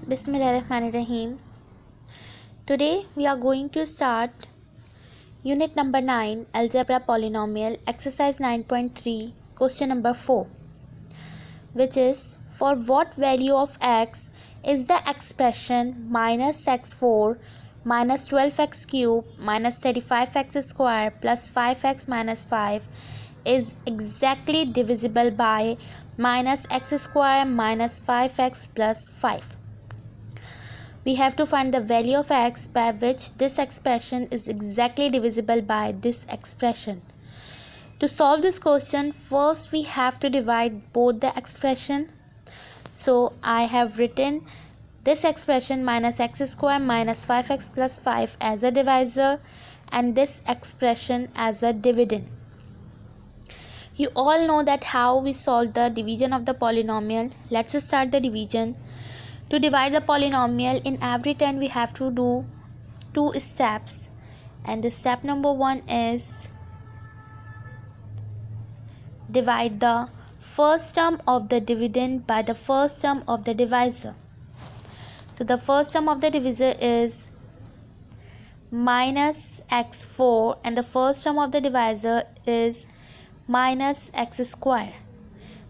Bismillahirrahmanirrahim. Today we are going to start unit number 9, algebra polynomial, exercise 9.3, question number 4, which is for what value of x is the expression minus x4 minus 12x cube minus 35x square plus 5x minus 5 is exactly divisible by minus x square minus 5x plus 5. We have to find the value of x by which this expression is exactly divisible by this expression. To solve this question, first we have to divide both the expression. So I have written this expression minus x square minus 5x plus 5 as a divisor and this expression as a dividend. You all know that how we solve the division of the polynomial. Let's start the division. To divide the polynomial, in every turn we have to do 2 steps, and the step number 1 is divide the first term of the dividend by the first term of the divisor. So the first term of the divisor is minus x4 and the first term of the divisor is minus x square.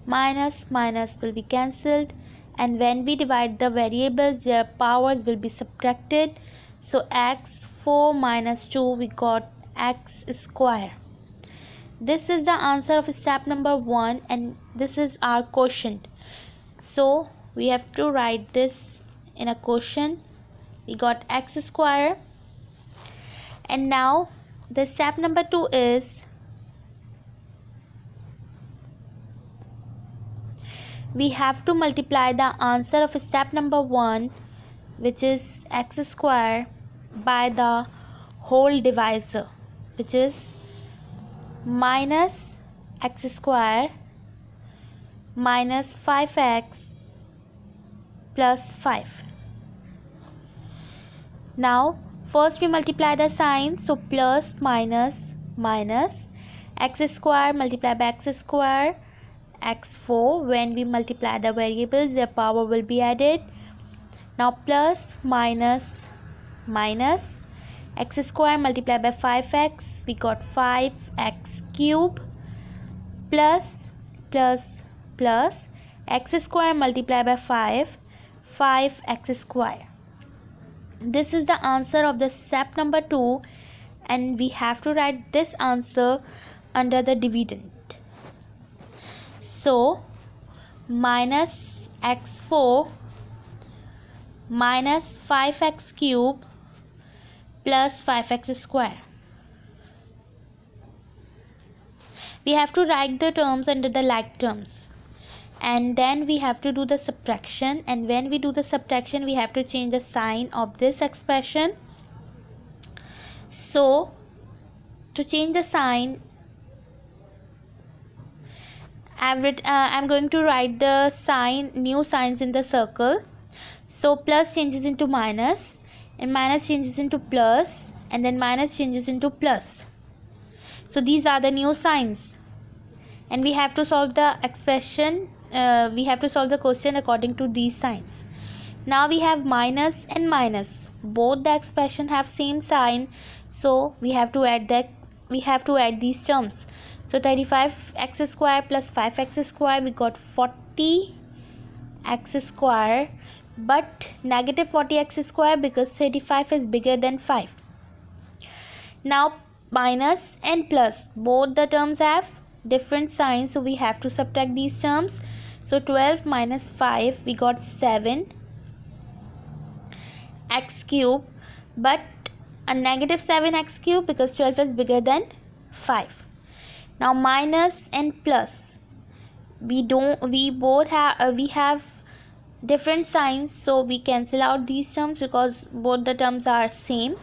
Minus will be cancelled, and when we divide the variables, their powers will be subtracted. So x4 minus 2, we got x square. This is the answer of step number 1, and this is our quotient. So we have to write this in a quotient. We got x square. And now the step number 2 is we have to multiply the answer of step number 1, which is x square, by the whole divisor, which is minus x square minus 5x plus 5. Now first we multiply the sign, so plus minus minus x square multiplied by x square x4. When we multiply the variables, their power will be added. Now plus minus minus x square multiplied by 5x, we got 5x cube plus x square multiplied by 5x square. This is the answer of the step number 2, and we have to write this answer under the dividend. So minus x4 minus 5x cube plus 5x square. We have to write the terms under the like terms, and then we have to do the subtraction, and when we do the subtraction we have to change the sign of this expression. So to change the sign, I'm going to write the new signs in the circle. So plus changes into minus, and minus changes into plus, and then minus changes into plus. So these are the new signs, and we have to solve the expression. We have to solve the question according to these signs. Now we have minus and minus. Both the expression have same sign, so we have to add these terms. So 35x square plus 5x square, we got 40x square, but negative 40x square because 35 is bigger than 5. Now minus and plus, both the terms have different signs, so we have to subtract these terms. So 12 minus 5, we got 7x cube, but a negative 7x cube because 12 is bigger than 5. Now minus and plus, we have different signs, so we cancel out these terms because both the terms are same.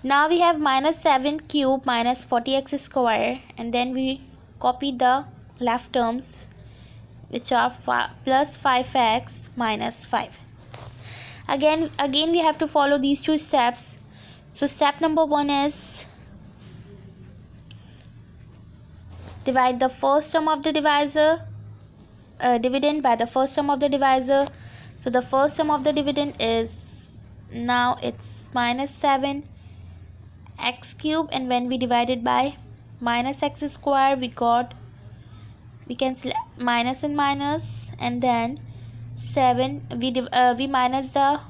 Now we have minus 7 cube minus 40x square, and then we copy the left terms, which are plus 5x minus 5. Again we have to follow these 2 steps. So step number 1 is divide the first term of the divisor, dividend by the first term of the divisor. So the first term of the dividend is, now it's minus 7 x cube, and when we divide it by minus x square, we cancel minus and minus, and then 7, we minus the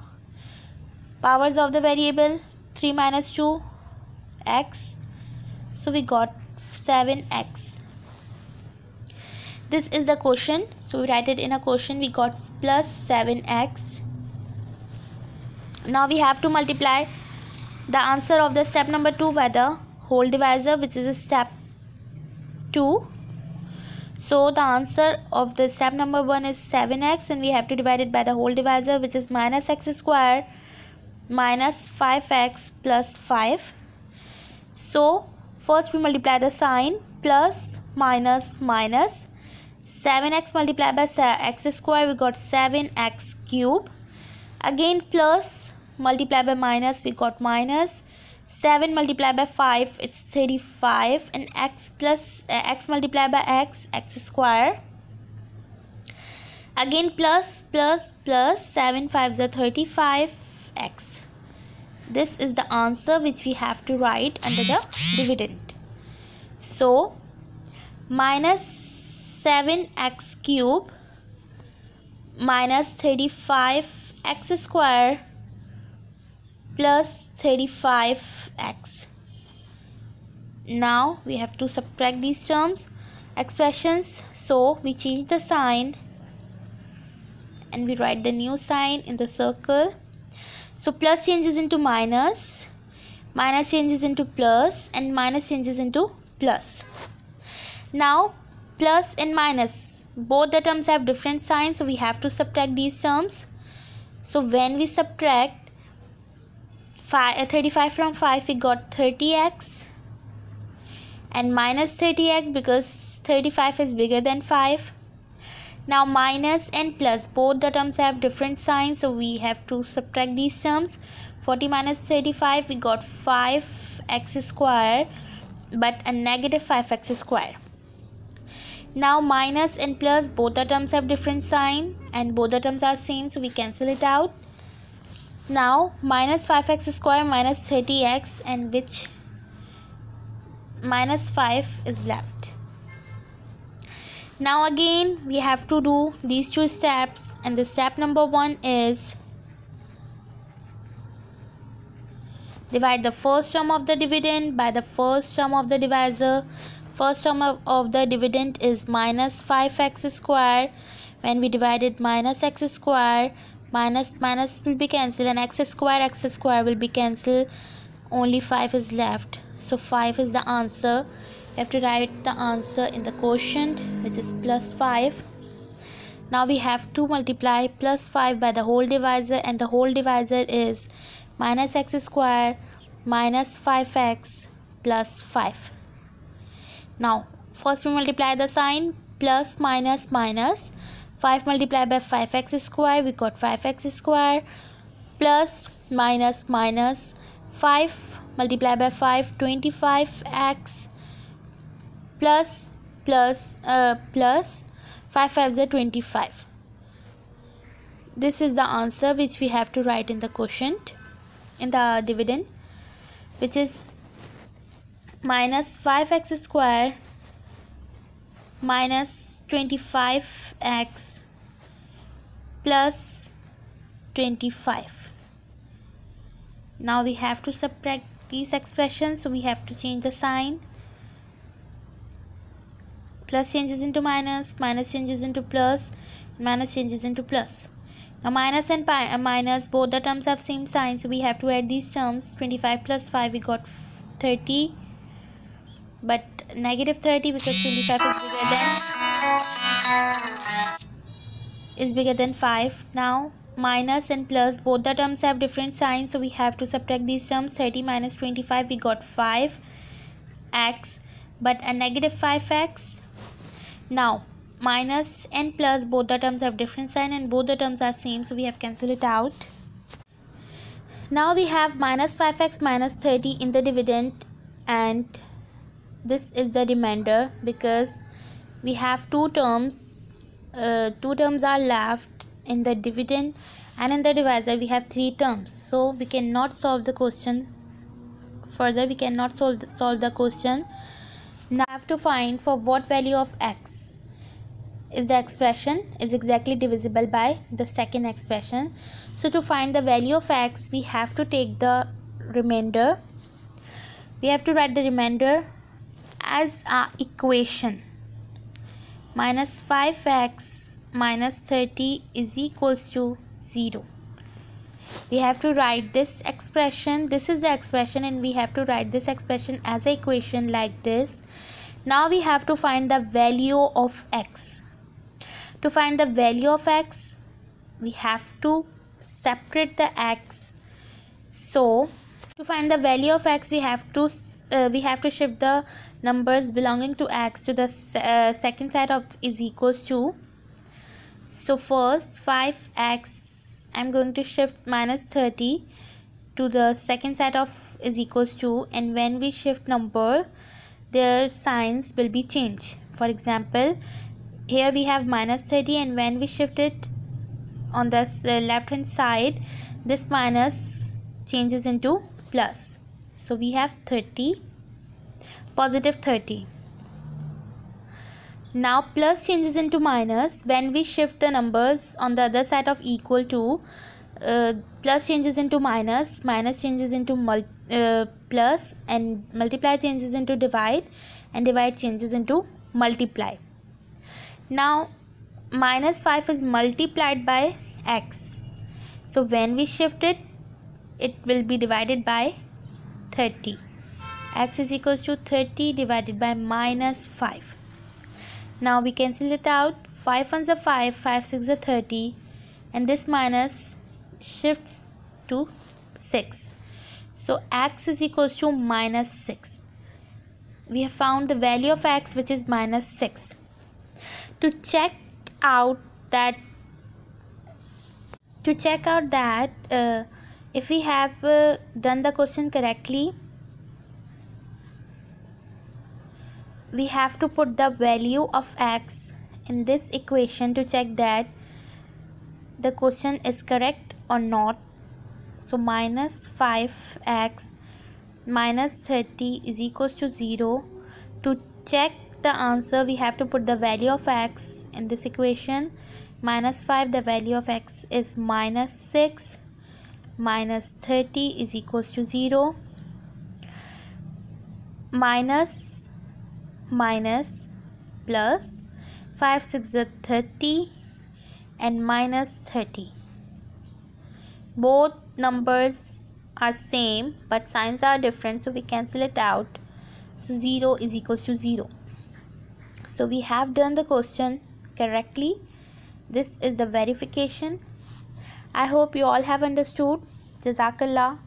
powers of the variable, 3 minus 2 x, so we got 7x. This is the quotient, so we write it in a quotient. We got plus 7x. Now we have to multiply the answer of the step number 2 by the whole divisor, which is a step 2. So the answer of the step number 1 is 7x, and we have to divide it by the whole divisor, which is minus x square minus 5x plus 5. So first we multiply the sign, plus minus minus, 7x multiplied by x square, we got 7x cube. Again plus multiplied by minus, we got minus. 7 multiplied by 5, it's 35, and x plus x multiplied by x square. Again plus plus plus, 7 5s are 35x. This is the answer which we have to write under the dividend. So minus 7x cube minus 35x square plus 35x. Now we have to subtract these terms, expressions, so we change the sign and we write the new sign in the circle. So plus changes into minus, minus changes into plus, and minus changes into plus. Now plus and minus, both the terms have different signs, so we have to subtract these terms. So when we subtract 35 from 5, we got 30x, and minus 30x because 35 is bigger than 5. Now minus and plus, both the terms have different signs, so we have to subtract these terms. 40 minus 35, we got 5x square, but a negative 5x square. Now minus and plus, both the terms have different sign and both the terms are same, so we cancel it out. Now minus 5x square minus 30x, and which minus 5 is left. Now again we have to do these two steps, and the step number 1 is divide the first term of the dividend by the first term of the divisor. First term of the dividend is minus 5x square. When we divide it minus x square, minus minus will be cancelled, and x square will be cancelled. Only 5 is left. So 5 is the answer. We have to write the answer in the quotient, which is plus 5. Now we have to multiply plus 5 by the whole divisor, and the whole divisor is minus x square minus 5x plus 5. Now first we multiply the sign, plus minus minus, 5 multiplied by 5x square, we got 5x square, plus minus minus, 5 multiplied by 5, 25x, plus 5 5s are 25. This is the answer which we have to write in the quotient, in the dividend, which is minus 5x square minus 25x plus 25. Now we have to subtract these expressions, so we have to change the sign. Plus changes into minus, minus changes into plus, minus changes into plus. Now minus and minus, both the terms have same sign, so we have to add these terms. 25 plus 5, we got 30, but negative 30 because 25 is bigger than 5. Now minus and plus, both the terms have different signs, so we have to subtract these terms. 30 minus 25, we got 5x, but a negative 5x. Now minus and plus, both the terms have different sign and both the terms are same, so we have cancelled it out. Now we have minus 5x minus 30 in the dividend, and this is the remainder because we have two terms are left in the dividend and in the divisor we have 3 terms, so we cannot solve the question further. We cannot solve the question. Now I have to find for what value of x is the expression is exactly divisible by the second expression. So to find the value of x, we have to take the remainder. We have to write the remainder as a equation. Minus 5x minus 30 is equals to 0. We have to write this expression. This is the expression, and we have to write this expression as an equation like this. Now we have to find the value of x. To find the value of x, we have to separate the x. So to find the value of x, we have to shift the numbers belonging to x to the second side of is equals to. So first 5x, I'm going to shift minus 30 to the second side of is equals to, and when we shift number, their signs will be changed. For example, here we have minus 30, and when we shift it on the left hand side, this minus changes into plus. So we have 30, positive 30. Now plus changes into minus. When we shift the numbers on the other side of equal to, plus changes into minus, minus changes into plus, and multiply changes into divide, and divide changes into multiply. Now minus 5 is multiplied by x. So when we shift it, it will be divided by 30. X is equals to 30 divided by minus 5. Now we cancel it out. 5 ones are 5, 5 6 are 30, and this minus shifts to 6. So x is equals to minus 6. We have found the value of x, which is minus 6. To check out that if we have done the question correctly, we have to put the value of x in this equation to check that the question is correct or not. So minus 5x minus 30 is equals to 0. To check the answer, we have to put the value of x in this equation. Minus 5, the value of x is minus 6. Minus 30 is equals to 0. Minus plus 5 6 is 30, and minus 30. Both numbers are same, but signs are different, so we cancel it out. So 0 is equals to 0. So we have done the question correctly. This is the verification. I hope you all have understood. Jazakallah.